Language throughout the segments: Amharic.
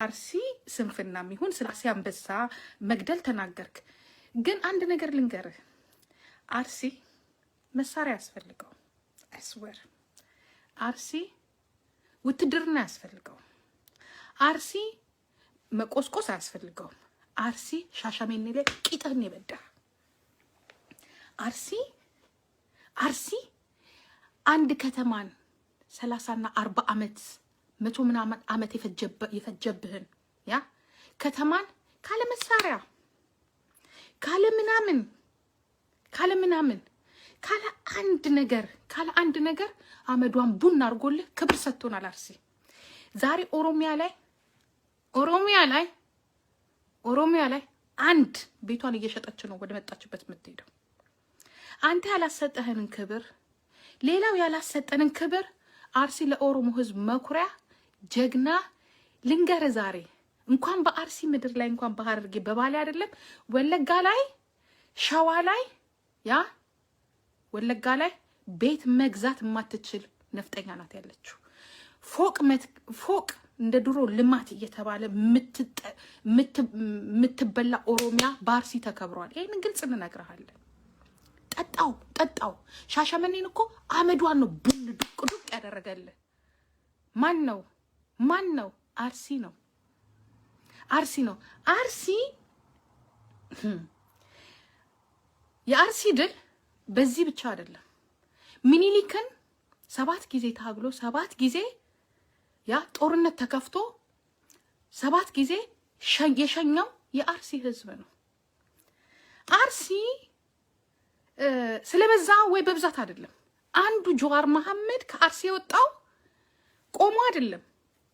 አርሲ ስንፍናም ይሁን ስላሴ አንበሳ መግደል ተናገርክ። ግን አንድ ነገር ልንገርህ፣ አርሲ መሳሪያ ያስፈልገው አይስወር። አርሲ ውትድርና ያስፈልገው። አርሲ መቆስቆስ አያስፈልገው። አርሲ ሻሻሜኔ ላይ ቂጥህን ይበዳ። አርሲ አንድ ከተማን 30 እና 40 ዓመት 100 ምናምን ዓመት የፈጀብህን ያ ከተማን ካለ መሳሪያ ካለ ምናምን ካለ አንድ ነገር አመዷን ቡን አርጎልህ ክብር ሰጥቶናል። አርሲ ዛሬ ኦሮሚያ ላይ አንድ ቤቷን እየሸጠች ነው ወደ መጣችበት የምትሄደው። አንተ ያላሰጠህንን ክብር ሌላው ያላሰጠንን ክብር አርሲ ለኦሮሞ ህዝብ መኩሪያ ጀግና ልንገር። ዛሬ እንኳን በአርሲ ምድር ላይ እንኳን በሐረርጌ በባሌ አይደለም ወለጋ ላይ ሸዋ ላይ ያ ወለጋ ላይ ቤት መግዛት የማትችል ነፍጠኛ ናት ያለችው። ፎቅ እንደ ድሮ ልማት እየተባለ ምትበላ ኦሮሚያ በአርሲ ተከብሯል። ይሄን ግልጽ እንነግርሃለን። ጠጣው ሻሸመኔን እኮ አመዷን ነው ቡን ዱቅ ያደረገልህ። ማን ነው? አርሲ ነው። የአርሲ ድል በዚህ ብቻ አይደለም። ሚኒሊክን 7 ጊዜ ታግሎ 7 ጊዜ ያ ጦርነት ተከፍቶ 7 ጊዜ የሸኘው የአርሲ ህዝብ ነው። አርሲ ስለበዛ ወይ በብዛት አይደለም። አንዱ ጀዋር መሐመድ ከአርሲ የወጣው ቆሞ አይደለም፣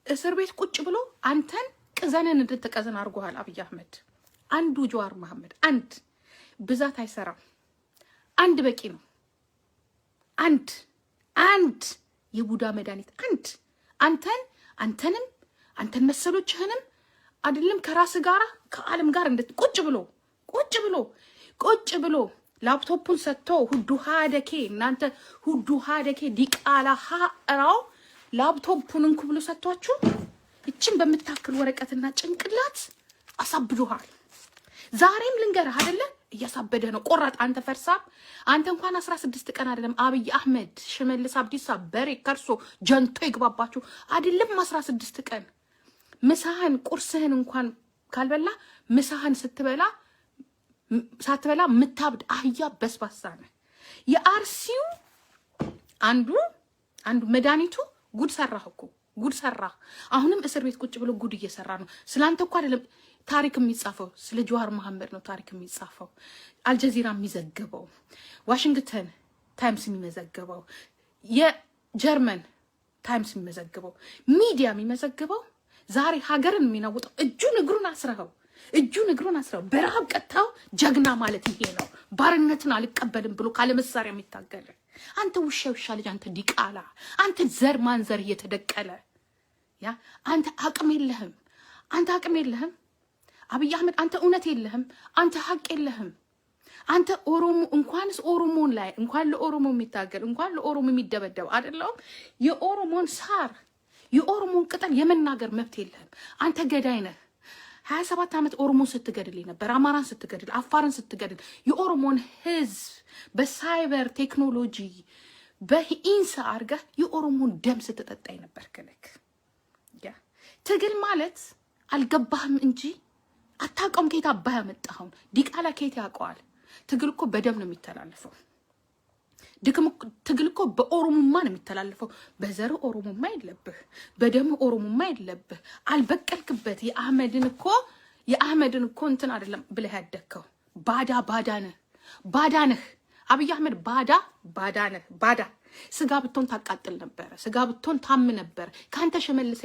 እስር ቤት ቁጭ ብሎ አንተን ቅዘንን እንድትቀዘን አድርጎሃል አብይ አህመድ። አንዱ ጀዋር መሐመድ አንድ ብዛት አይሰራም። አንድ በቂ ነው። አንድ የቡዳ መድኃኒት አንድ አንተን መሰሎችህንም አይደለም ከራስ ጋራ ከዓለም ጋር ቁጭ ብሎ ላፕቶፑን ሰጥቶ ሁዱ ሃደኬ እናንተ ሁዱ ሃደኬ ዲቃላ ሃራው ላፕቶፑን እንኩ ብሎ ሰጥቷችሁ እቺን በመታከል ወረቀትና ጭንቅላት አሳብዶሃል። ዛሬም ልንገርህ አይደለ እያሳበደ ነው። ቆራጥ አንተ ፈርሳም አንተ እንኳን 16 ቀን አይደለም አብይ አህመድ ሽመልስ አብዲሳ በሬ ከርሶ ጀንቶ ይግባባችሁ አይደለም 16 ቀን ምሳህን ቁርስህን እንኳን ካልበላ ምሳህን ሳትበላ ምታብድ አህያ በስባሳ ነህ። የአርሲው አንዱ መድኃኒቱ ጉድ ሰራህ። አሁንም እስር ቤት ቁጭ ብሎ ጉድ እየሰራ ነው። ስላንተ እኮ አይደለም ታሪክ የሚጻፈው ስለ ጀዋር መሐመድ ነው። ታሪክ የሚጻፈው አልጀዚራ የሚዘግበው፣ ዋሽንግተን ታይምስ የሚመዘግበው፣ የጀርመን ታይምስ የሚመዘግበው፣ ሚዲያ የሚመዘግበው ዛሬ ሀገርን የሚናውጠው እጁን እግሩን አስረው በረሃብ ቀጥታው ጀግና ማለት ይሄ ነው። ባርነትን አልቀበልም ብሎ ካለ መሳሪያ የሚታገል አንተ ውሻ ልጅ፣ አንተ ዲቃላ፣ አንተ ዘር ማንዘር እየተደቀለ ያ አንተ አቅም የለህም። አብይ አህመድ አንተ እውነት የለህም። አንተ ሀቅ የለህም። አንተ ኦሮሞ እንኳንስ ኦሮሞን ላይ እንኳን ለኦሮሞ የሚታገል እንኳን ለኦሮሞ የሚደበደብ አይደለም የኦሮሞን ሳር የኦሮሞን ቅጠል የመናገር መብት የለህም። አንተ ገዳይ ነህ። 27 ዓመት ኦሮሞን ስትገድል ነበር። አማራን ስትገድል፣ አፋርን ስትገድል፣ የኦሮሞን ህዝብ በሳይበር ቴክኖሎጂ በኢንሳ አርገህ የኦሮሞን ደም ስትጠጣ ነበር። ከለክ ያ ትግል ማለት አልገባህም እንጂ አታውቀውም። ከየት አባህ ያመጣኸው ዲቃላ ከየት ያውቀዋል? ትግል እኮ በደም ነው የሚተላለፈው። ትግል እኮ በኦሮሞማ ነው የሚተላለፈው። በዘር ኦሮሞማ የለብህ፣ በደም ኦሮሞማ የለብህ። አልበቀልክበት። የአህመድን እኮ እንትን አይደለም ብለህ ያደግከው ባዳ ነህ። አብይ አህመድ ባዳ ስጋ ብትሆን ታቃጥል ነበረ። ስጋ ብትሆን ታም ነበረ። ካንተ ሽመልስ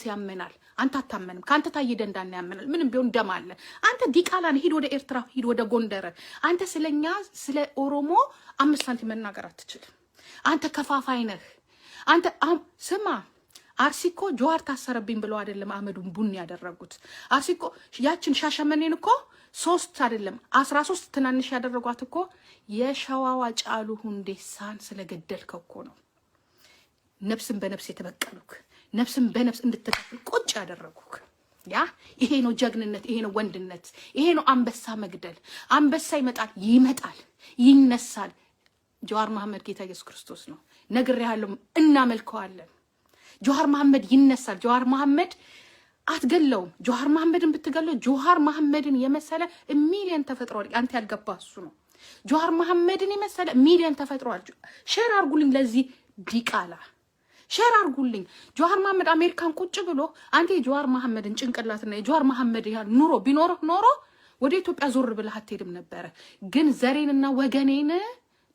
ያመናል። አንተ አታመንም። ካንተ ታዬ ደንዳና ያመናል። ምንም ቢሆን ደም አለ። አንተ ዲቃላን ሂድ ወደ ኤርትራ፣ ሂድ ወደ ጎንደር። አንተ ስለኛ ስለ ኦሮሞ 5 ሳንቲም መናገር አትችልም። አንተ ከፋፋይ ነህ። አንተ ስማ፣ አርሲኮ ጀዋር ታሰረብኝ ብለው አይደለም አህመዱን ቡን ያደረጉት። አርሲኮ ያችን ሻሸመኔን እኮ 3 አይደለም 13 ትናንሽ ያደረጓት እኮ የሸዋዋ ጫሉ ሁንዴሳን ስለገደልከው እኮ ነው። ነፍስን በነፍስ የተበቀሉክ ነፍስን በነፍስ እንድትከፍል ቁጭ ያደረጉክ ያ ይሄ ነው ጀግንነት፣ ይሄ ነው ወንድነት፣ ይሄ ነው አንበሳ መግደል። አንበሳ ይመጣል ይነሳል። ጀዋር መሐመድ ጌታ ኢየሱስ ክርስቶስ ነው። ነግሬሃለሁ፣ እናመልከዋለን። ጀዋር መሐመድ ይነሳል። ጀዋር መሐመድ አትገለውም። ጀዋር መሐመድን ብትገለው ጀዋር መሐመድን የመሰለ ሚሊዮን ተፈጥሯል። አንተ ያልገባ እሱ ነው። ጀዋር መሐመድን የመሰለ ሚሊዮን ተፈጥሯል። ሼር አርጉልኝ፣ ለዚህ ዲቃላ ሼር አርጉልኝ። ጀዋር መሐመድ አሜሪካን ቁጭ ብሎ አንተ የጀዋር መሐመድን ጭንቅላትና የጀዋር መሐመድ ያ ኑሮ ቢኖርህ ኖሮ ወደ ኢትዮጵያ ዞር ብለህ አትሄድም ነበረ። ግን ዘሬንና ወገኔን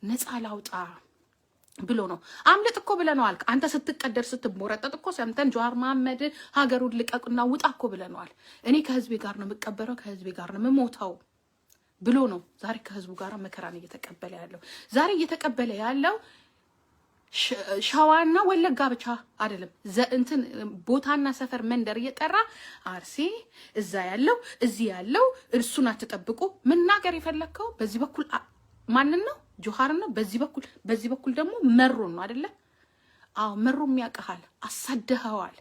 ነፃ ላውጣ ብሎ ነው። አምልጥ እኮ ብለናል። አንተ ስትቀደር ስትሞረጠጥ እኮ ሰምተን ጀዋር መሐመድ ሀገሩን ልቀቅና ውጣ እኮ ብለናል። እኔ ከህዝቤ ጋር ነው የምቀበረው፣ ከህዝቤ ጋር ነው የምሞተው ብሎ ነው ዛሬ ከህዝቡ ጋር መከራን እየተቀበለ ያለው። ዛሬ እየተቀበለ ያለው ሸዋና ወለጋ ብቻ አይደለም። እንትን ቦታና ሰፈር መንደር እየጠራ አርሲ እዛ ያለው እዚህ ያለው እርሱን አትጠብቁ። መናገር የፈለከው በዚህ በኩል ማንን ነው? ጆሃር ነው። በዚህ በኩል ደግሞ መሮ ነው አይደለ? አዎ መሮ የሚያቀሃል አሳደኸዋል።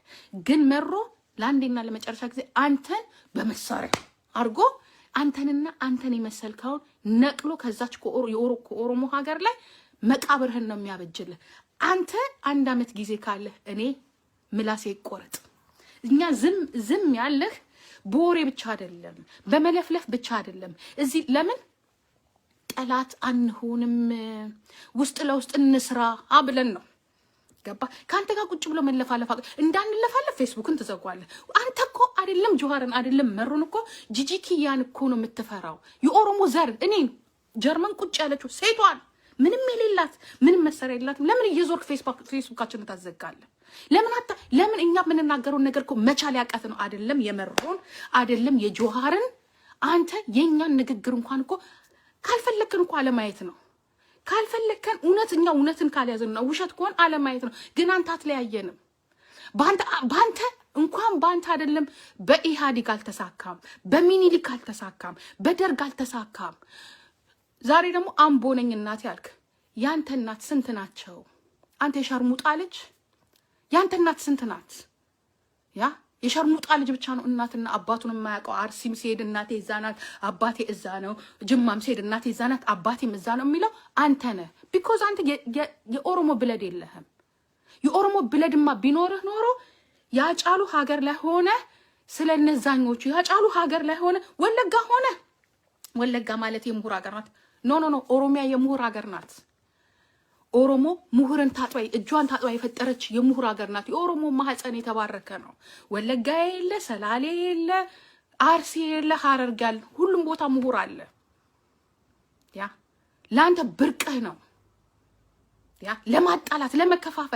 ግን መሮ ለአንዴና ለመጨረሻ ጊዜ አንተን በመሳሪያ አርጎ አንተንና አንተን የመሰልከውን ነቅሎ ከዛች ከኦሮሞ ሀገር ላይ መቃብርህን ነው የሚያበጅልህ። አንተ 1 ዓመት ጊዜ ካለ እኔ ምላሴ ይቆረጥ። እኛ ዝም ያለህ በወሬ ብቻ አይደለም፣ በመለፍለፍ ብቻ አይደለም። እዚህ ለምን ጠላት አንሆንም፣ ውስጥ ለውስጥ እንስራ አብለን ነው። ገባ? ካንተ ጋር ቁጭ ብሎ መለፋለፋ እንዳንለፋለፍ ፌስቡክን ትዘጓለህ። አንተ እኮ አይደለም ጆሃርን አይደለም መሩን እኮ ጂጂኪያን እኮ ነው የምትፈራው። የኦሮሞ ዘር እኔን ጀርመን ቁጭ ያለችው ሴቷን ምንም የሌላት ምንም መሰሪያ የላትም። ለምን እየዞርክ ፌስቡካችንን ታዘጋለህ? ለምን እኛ የምንናገረውን ነገር እኮ መቻል ያቃት ነው። አይደለም የመሩን አይደለም የጆሃርን አንተ የኛን ንግግር እንኳን እኮ ካልፈለከን እኮ አለማየት ነው። ካልፈለከን እውነትን ካልያዝን ነው። ውሸት ከሆነ አለማየት ነው። ግን አንተ አትለያየንም። ባንተ እንኳን ባንተ አይደለም በኢሃዲግ አልተሳካም፣ በሚኒሊክ አልተሳካም፣ በደርግ አልተሳካም። ዛሬ ደግሞ አምቦ ነኝ እናት ያልክ ያንተ እናት ስንት ናቸው? አንተ የሸርሙጣ ልጅ ያንተ እናት ስንት ናት? ያ የሸርሙጣ ልጅ ብቻ ነው እናትና አባቱን የማያውቀው። አርሲም ሲሄድ እናቴ እዛ ናት አባቴ እዛ ነው፣ ጅማም ሲሄድ እናቴ እዛ ናት አባቴም እዛ ነው የሚለው አንተ ነህ። ቢኮዝ አንተ የኦሮሞ ብለድ የለህም። የኦሮሞ ብለድማ ቢኖርህ ኖሮ ያጫሉ ሀገር ላይ ሆነ ስለነዛኞቹ ያጫሉ ሀገር ላይ ሆነ ወለጋ ሆነ። ወለጋ ማለት የምሁር ሀገር ናት። ኖ ኦሮሚያ የምሁር ሀገር ናት። ኦሮሞ ምሁርን ታጥባ እጇን ታጥባ የፈጠረች የምሁር ሀገር ናት። የኦሮሞ ማህፀን የተባረከ ነው። ወለጋ የለ፣ ሰላሌ የለ፣ አርሲ የለ፣ ሀረርጌ ያለ ሁሉም ቦታ ምሁር አለ። ያ ለአንተ ብርቅህ ነው። ያ ለማጣላት ለመከፋፈል